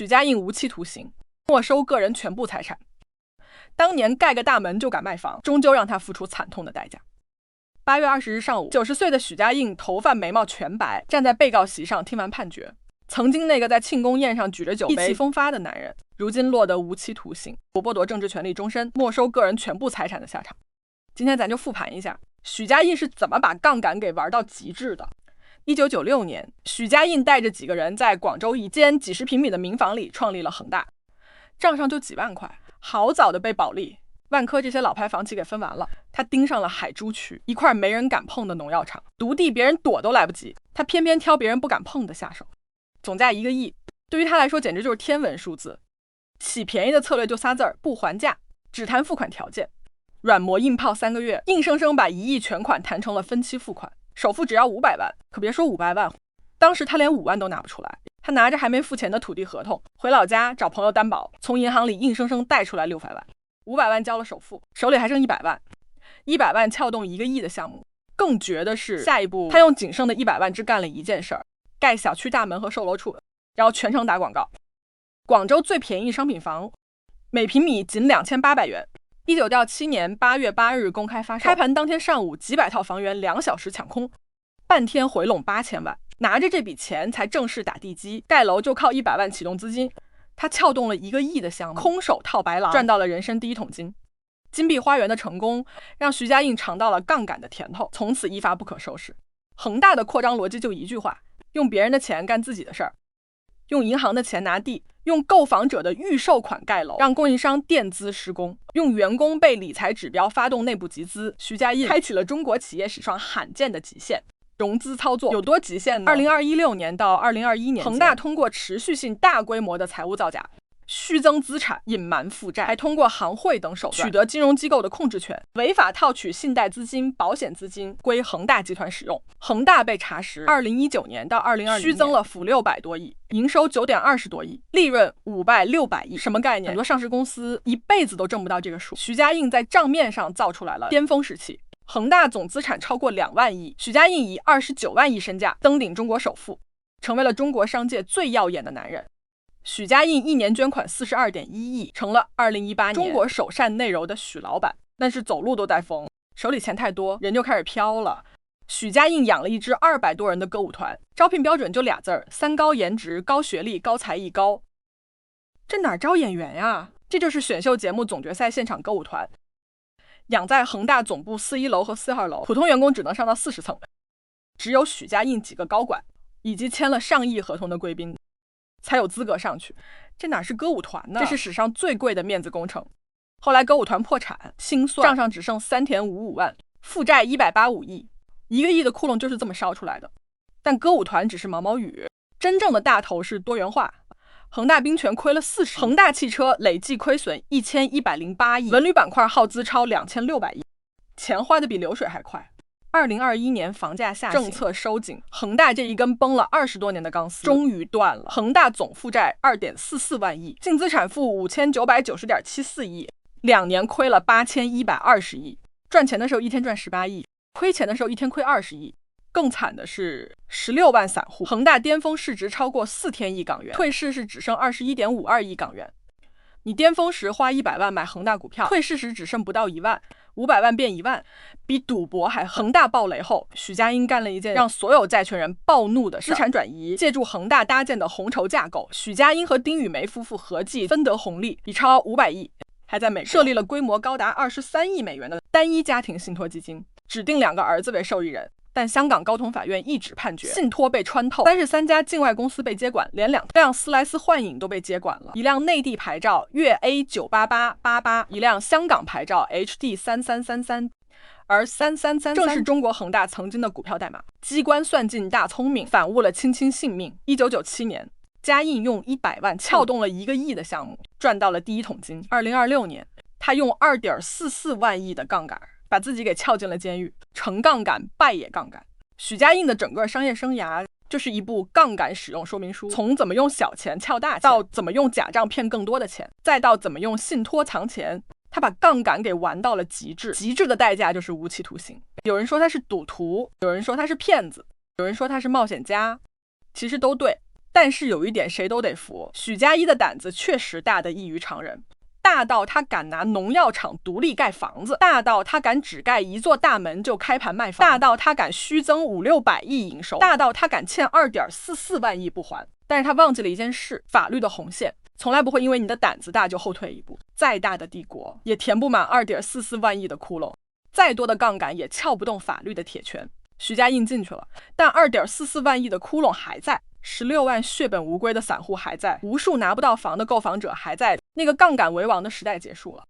许家印无期徒刑，没收个人全部财产。当年盖个大门就敢卖房，终究让他付出惨痛的代价。8月20日上午，90岁的许家印头发眉毛全白，站在被告席上听完判决。曾经那个在庆功宴上举着酒杯意气风发的男人，如今落得无期徒刑，剥夺政治权利终身，没收个人全部财产的下场。今天咱就复盘一下许家印是怎么把杠杆给玩到极致的。1996年，许家印带着几个人在广州一间几十平米的民房里创立了恒大，账上就几万块，好早的被保利、万科这些老牌房企给分完了。他盯上了海珠区，一块没人敢碰的农药厂，毒地别人躲都来不及，他偏偏挑别人不敢碰的下手。总价1个亿，对于他来说简直就是天文数字。起便宜的策略就仨字儿：不还价，只谈付款条件。软磨硬泡3个月，硬生生把1亿全款谈成了分期付款，首付只要500万。可别说500万，当时他连5万都拿不出来。他拿着还没付钱的土地合同回老家找朋友担保，从银行里硬生生贷出来600万，500万交了首付，手里还剩100万，100万撬动1个亿的项目。更绝的是，下一步他用仅剩的100万只干了一件事儿，盖小区大门和售楼处，然后全程打广告。广州最便宜商品房，每平米仅2800元。1997年8月8日公开发售，开盘当天上午几百套房源2小时抢空，半天回笼8000万。拿着这笔钱才正式打地基，盖楼就靠100万启动资金。他撬动了1个亿的项目，空手套白狼，赚到了人生第一桶金。金碧花园的成功让徐家印尝到了杠杆的甜头，从此一发不可收拾。恒大的扩张逻辑就一句话：用别人的钱干自己的事儿，用银行的钱拿地，用购房者的预售款盖楼，让供应商垫资施工，用员工被理财指标发动内部集资。徐家印开启了中国企业史上罕见的极限。融资操作有多极限呢？2016年到2021年，恒大通过持续性大规模的财务造假，虚增资产，隐瞒负债，还通过行贿等手段取得金融机构的控制权，违法套取信贷资金、保险资金归恒大集团使用。恒大被查实，2019年到2020年虚增了负600多亿，营收9.20多亿，利润5败600亿。什么概念？很多上市公司一辈子都挣不到这个数。徐家印在账面上造出来了巅峰时期。恒大总资产超过2万亿，许家印以29万亿身价登顶中国首富，成为了中国商界最耀眼的男人。许家印一年捐款42.1亿，成了2018年中国首善内柔的许老板。但是走路都带风，手里钱太多，人就开始飘了。许家印养了一支200多人的歌舞团，招聘标准就俩字儿：3高颜值、高学历、高才艺、高。这哪招演员呀？这就是选秀节目总决赛现场歌舞团。养在恒大总部41楼和42楼，普通员工只能上到40层，只有许家印几个高管以及签了上亿合同的贵宾才有资格上去。这哪是歌舞团呢？这是史上最贵的面子工程。后来歌舞团破产清算，账上只剩3.55万，负债185亿，1个亿的窟窿就是这么烧出来的。但歌舞团只是毛毛雨，真正的大头是多元化。恒大冰泉亏了40亿，恒大汽车累计亏损1108亿，文旅板块耗资超2600亿，钱花的比流水还快。2021年房价下行，政策收紧，恒大这一根绷了20多年的钢丝终于断了。恒大总负债2.44万亿，净资产负5990.74亿，2年亏了8120亿。赚钱的时候一天赚18亿，亏钱的时候一天亏20亿。更惨的是16万散户，恒大巅峰市值超过4000亿港元，退市是只剩21.52亿港元。你巅峰时花100万买恒大股票，退市时只剩不到1万，500万变1万，比赌博还狠。恒大暴雷后，许家印干了一件让所有债权人暴怒的事：资产转移。借助恒大搭建的红筹架构，许家印和丁宇梅夫妇合计分得红利已超500亿，还在美国设立了规模高达23亿美元的单一家庭信托基金，指定2个儿子为受益人。但香港高通法院一纸判决，信托被穿透，33家境外公司被接管，连2辆斯莱斯幻影都被接管了，一辆内地牌照粤 A98888，一辆香港牌照 HD3333，而333正是中国恒大曾经的股票代码。机关算尽大聪明，反误了卿卿性命。1997年，家印用100万撬动了1个亿的项目，赚到了第一桶金。2026年，他用2.44万亿的杠杆把自己给撬进了监狱，成杠杆败也杠杆。许家印的整个商业生涯就是一部杠杆使用说明书，从怎么用小钱撬大钱，到怎么用假账骗更多的钱，再到怎么用信托藏钱，他把杠杆给玩到了极致。极致的代价就是无期徒刑。有人说他是赌徒，有人说他是骗子，有人说他是冒险家，其实都对。但是有一点谁都得服，许家一的胆子确实大得异于常人，大到他敢拿农药厂独立盖房子，大到他敢只盖一座大门就开盘卖房，大到他敢虚增500-600亿营收，大到他敢欠2.44万亿不还。但是他忘记了一件事，法律的红线从来不会因为你的胆子大就后退一步，再大的帝国也填不满2.44万亿的窟窿，再多的杠杆也撬不动法律的铁拳。许家印进去了，但2.44万亿的窟窿还在，16万血本无归的散户还在，无数拿不到房的购房者还在，那个杠杆为王的时代结束了。